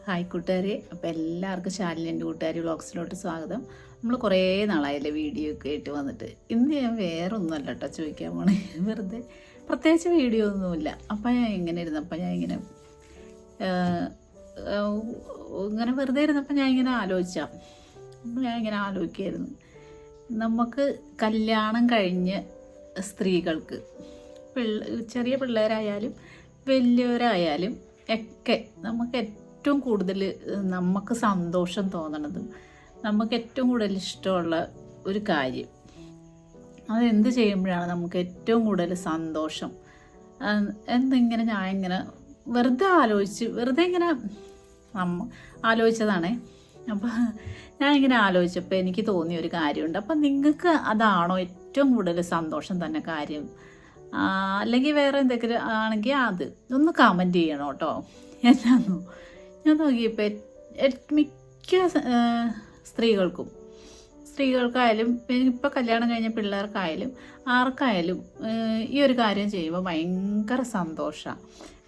Hi കൂട്ടുകാരെ, അപ്പോൾ എല്ലാവർക്കും ശാലിൻ്റെ കൂട്ടുകാരി വ്ളോഗ്സിലോട്ട് സ്വാഗതം. നമ്മൾ കുറേ നാളായല്ലേ വീഡിയോ ഒക്കെ ആയിട്ട് വന്നിട്ട്. ഇന്ന് ഞാൻ വേറെ ഒന്നുമല്ല കേട്ടോ ചോദിക്കാൻ പോണേ, വെറുതെ പ്രത്യേകിച്ച് വീഡിയോ ഒന്നുമില്ല. അപ്പം ഞാൻ ഇങ്ങനെ ഇരുന്നപ്പോൾ ഇങ്ങനെ വെറുതെ ഇരുന്നപ്പോൾ ഞാൻ ഇങ്ങനെ ആലോചിക്കായിരുന്നു, നമുക്ക് കല്യാണം കഴിഞ്ഞ് സ്ത്രീകൾക്ക് ചെറിയ പിള്ളേരായാലും വലിയവരായാലും ഒക്കെ നമുക്ക് ഏറ്റവും കൂടുതൽ നമുക്ക് സന്തോഷം തോന്നണതും നമുക്ക് ഏറ്റവും കൂടുതൽ ഇഷ്ടമുള്ള ഒരു കാര്യം അതെന്ത് ചെയ്യുമ്പോഴാണ് നമുക്ക് ഏറ്റവും കൂടുതൽ സന്തോഷം എന്നിങ്ങനെ ഞാൻ വെറുതെ ഇങ്ങനെ ആലോചിച്ചതാണേ. അപ്പോൾ ഞാൻ ഇങ്ങനെ ആലോചിച്ചപ്പോൾ എനിക്ക് തോന്നിയ ഒരു കാര്യമുണ്ട്. അപ്പം നിങ്ങൾക്ക് അതാണോ ഏറ്റവും കൂടുതൽ സന്തോഷം തന്നെ കാര്യം, അല്ലെങ്കിൽ വേറെ എന്തെങ്കിലും ആണെങ്കിൽ അത് ഒന്ന് കമൻറ്റ് ചെയ്യണം കേട്ടോ. എന്നാന്നോ ഞാൻ നോക്കിയപ്പോൾ മിക്ക സ്ത്രീകൾക്കായാലും ഇപ്പോൾ കല്യാണം കഴിഞ്ഞ പിള്ളേർക്കായാലും ആർക്കായാലും ഈ ഒരു കാര്യം ചെയ്യുമ്പോൾ ഭയങ്കര സന്തോഷമാണ്.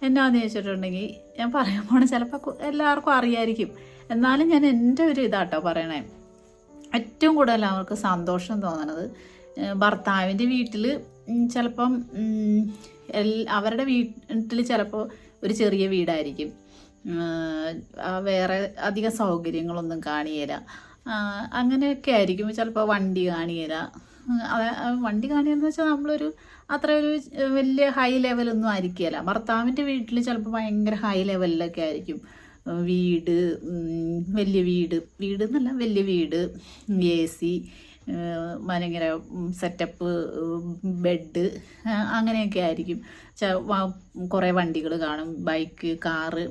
എന്നാന്ന് ചോദിച്ചിട്ടുണ്ടെങ്കിൽ ഞാൻ പറയാൻ പോണ ചിലപ്പോൾ എല്ലാവർക്കും അറിയായിരിക്കും, എന്നാലും ഞാൻ എൻ്റെ ഒരു ഇതാട്ടോ പറയണേ. ഏറ്റവും കൂടുതൽ അവർക്ക് സന്തോഷം തോന്നണത് ഭർത്താവിൻ്റെ വീട്ടിൽ ചിലപ്പം അവരുടെ വീട്ടിൽ ചിലപ്പോൾ ഒരു ചെറിയ വീടായിരിക്കും, വേറെ അധികം സൗകര്യങ്ങളൊന്നും കാണിയില്ല, അങ്ങനെയൊക്കെ ആയിരിക്കും. ചിലപ്പോൾ വണ്ടി കാണിയില്ല. വണ്ടി കാണിയെന്ന് വെച്ചാൽ നമ്മളൊരു അത്ര ഒരു വലിയ ഹൈ ലെവലൊന്നും ആയിരിക്കില്ല. ഭർത്താവിൻ്റെ വീട്ടിൽ ചിലപ്പോൾ ഭയങ്കര ഹൈ ലെവലിലൊക്കെ ആയിരിക്കും വീട്, വീട് എന്നല്ല വലിയ വീട്, AC, ഭയങ്കര സെറ്റപ്പ് ബെഡ്, അങ്ങനെയൊക്കെ ആയിരിക്കും. കുറേ വണ്ടികൾ കാണും, ബൈക്ക്, കാറ്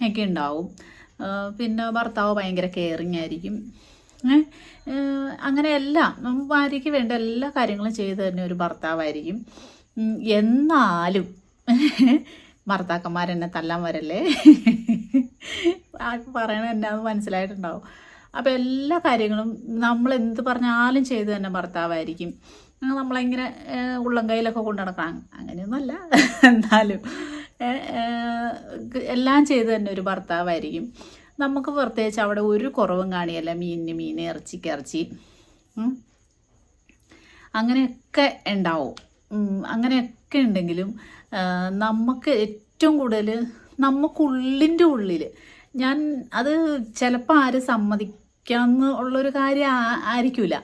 ഒക്കെ ഉണ്ടാവും. പിന്നെ ഭർത്താവ് ഭയങ്കര കെയറിങ് ആയിരിക്കും. അങ്ങനെ എല്ലാം ഭാര്യയ്ക്ക് വേണ്ട എല്ലാ കാര്യങ്ങളും ചെയ്തു തന്നെ ഒരു ഭർത്താവായിരിക്കും. എന്നാലും ഭർത്താക്കന്മാരെന്നെ തല്ലാൻ വരല്ലേ, പറയണത് എന്നാന്ന് മനസ്സിലായിട്ടുണ്ടാവും. അപ്പോൾ എല്ലാ കാര്യങ്ങളും നമ്മൾ എന്ത് പറഞ്ഞാലും ചെയ്ത് തന്നെ ഭർത്താവായിരിക്കും. നമ്മളിങ്ങനെ ഉള്ളം കയ്യിലൊക്കെ കൊണ്ടു നടക്കണം, അങ്ങനെയൊന്നുമല്ല, എന്നാലും എല്ലാം ചെയ്ത് തന്നെ ഒരു ഭർത്താവായിരിക്കും. നമുക്ക് പ്രത്യേകിച്ച് അവിടെ ഒരു കുറവും കാണിയല്ല. മീനിന് മീൻ, ഇറച്ചിക്ക് ഇറച്ചി, അങ്ങനെയൊക്കെ ഉണ്ടാവും. അങ്ങനെയൊക്കെ ഉണ്ടെങ്കിലും നമുക്ക് ഏറ്റവും കൂടുതൽ നമുക്കുള്ളിൻ്റെ ഉള്ളിൽ ഞാൻ അത് ചിലപ്പോൾ ആരും സമ്മതിക്കാമെന്ന് ഉള്ളൊരു കാര്യം ആയിരിക്കില്ല.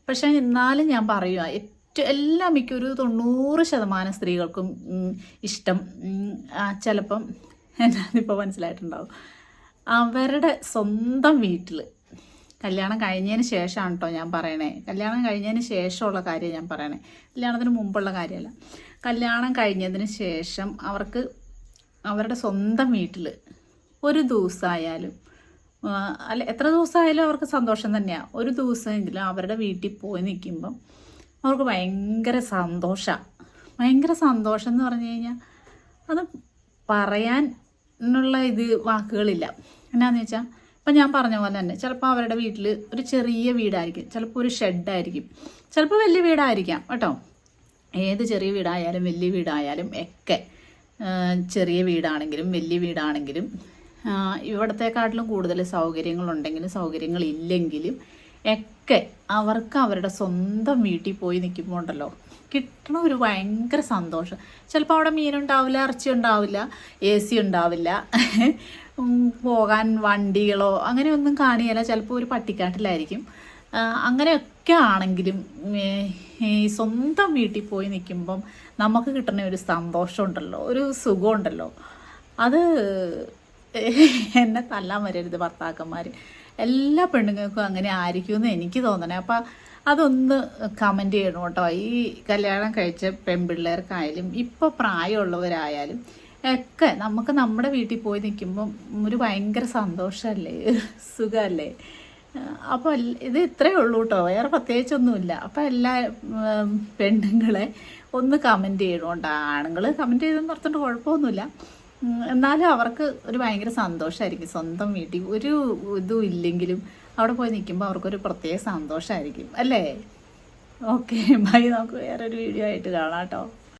പക്ഷേ എന്നാലും ഞാൻ പറയുക, എല്ലാം മിക്കൊരു 90% സ്ത്രീകൾക്കും ഇഷ്ടം ചിലപ്പം എന്നാന്നിപ്പോൾ മനസ്സിലായിട്ടുണ്ടാവും, അവരുടെ സ്വന്തം വീട്ടിൽ കല്യാണം കഴിഞ്ഞതിന് ശേഷമാണ് കേട്ടോ ഞാൻ പറയണേ. കല്യാണം കഴിഞ്ഞതിന് ശേഷമുള്ള കാര്യം ഞാൻ പറയണേ, കല്യാണത്തിന് മുമ്പുള്ള കാര്യമല്ല. കല്യാണം കഴിഞ്ഞതിന് ശേഷം അവർക്ക് അവരുടെ സ്വന്തം വീട്ടിൽ ഒരു ദിവസമായാലും അല്ല എത്ര ദിവസമായാലും അവർക്ക് സന്തോഷം തന്നെയാണ്. ഒരു ദിവസമെങ്കിലും അവരുടെ വീട്ടിൽ പോയി നിൽക്കുമ്പം അവർക്ക് ഭയങ്കര സന്തോഷമാണ്. ഭയങ്കര സന്തോഷം എന്ന് പറഞ്ഞു കഴിഞ്ഞാൽ അത് പറയാനുള്ള വാക്കുകളില്ല. എന്നാന്ന് വെച്ചാൽ ഇപ്പം ഞാൻ പറഞ്ഞ പോലെ തന്നെ ചിലപ്പോൾ അവരുടെ വീട്ടിൽ ഒരു ചെറിയ വീടായിരിക്കും, ചിലപ്പോൾ ഒരു ഷെഡായിരിക്കും, ചിലപ്പോൾ വലിയ വീടായിരിക്കാം കേട്ടോ. ഏത് ചെറിയ വീടായാലും വലിയ വീടായാലും ഒക്കെ, ചെറിയ വീടാണെങ്കിലും വലിയ വീടാണെങ്കിലും ഇവിടത്തെക്കാട്ടിലും കൂടുതൽ സൗകര്യങ്ങളുണ്ടെങ്കിലും സൗകര്യങ്ങളില്ലെങ്കിലും ഒക്കെ അവർക്ക് അവരുടെ സ്വന്തം വീട്ടിൽ പോയി നിൽക്കുമ്പോൾ ഉണ്ടല്ലോ കിട്ടണ ഒരു ഭയങ്കര സന്തോഷം. ചിലപ്പോൾ അവിടെ മീനുണ്ടാവില്ല, ഇറച്ചി ഉണ്ടാവില്ല, AC ഉണ്ടാവില്ല, പോകാൻ വണ്ടികളോ അങ്ങനെയൊന്നും കാണിയല്ല, ചിലപ്പോൾ ഒരു പട്ടിക്കാട്ടിലായിരിക്കും. അങ്ങനെയൊക്കെ ആണെങ്കിലും ഈ സ്വന്തം വീട്ടിൽ പോയി നിൽക്കുമ്പം നമുക്ക് കിട്ടുന്ന ഒരു സന്തോഷമുണ്ടല്ലോ, ഒരു സുഖമുണ്ടല്ലോ, അത് എന്നെ തല്ലാൻ വരരുത് ഭർത്താക്കന്മാർ. എല്ലാ പെണ്ണുങ്ങൾക്കും അങ്ങനെ ആയിരിക്കുമെന്ന് എനിക്ക് തോന്നണേ. അപ്പം അതൊന്ന് കമൻറ്റ് ചെയ്യണം കേട്ടോ. ഈ കല്യാണം കഴിച്ച പെൺപിള്ളേർക്കായാലും ഇപ്പോൾ പ്രായമുള്ളവരായാലും ഒക്കെ നമുക്ക് നമ്മുടെ വീട്ടിൽ പോയി നിൽക്കുമ്പം ഒരു ഭയങ്കര സന്തോഷമല്ലേ, സുഖമല്ലേ. അപ്പോൾ ഇത് ഇത്രയേ ഉള്ളൂ കേട്ടോ, വേറെ പ്രത്യേകിച്ചൊന്നുമില്ല. അപ്പോൾ എല്ലാ പെണ്ണുങ്ങളെ ഒന്ന് കമൻറ്റ് ചെയ്യണം കേട്ടോ. ആണുങ്ങൾ കമൻറ്റ് ചെയ്തെന്ന് പറഞ്ഞിട്ട് കുഴപ്പമൊന്നുമില്ല, എന്നാലും അവർക്ക് ഒരു ഭയങ്കര സന്തോഷമായിരിക്കും. സ്വന്തം വീട്ടിൽ ഒരു ഇതും ഇല്ലെങ്കിലും അവിടെ പോയി നിൽക്കുമ്പോൾ അവർക്കൊരു പ്രത്യേക സന്തോഷമായിരിക്കും അല്ലേ. Okay, bye. നമുക്ക് വേറൊരു വീഡിയോ ആയിട്ട് കാണാം കേട്ടോ.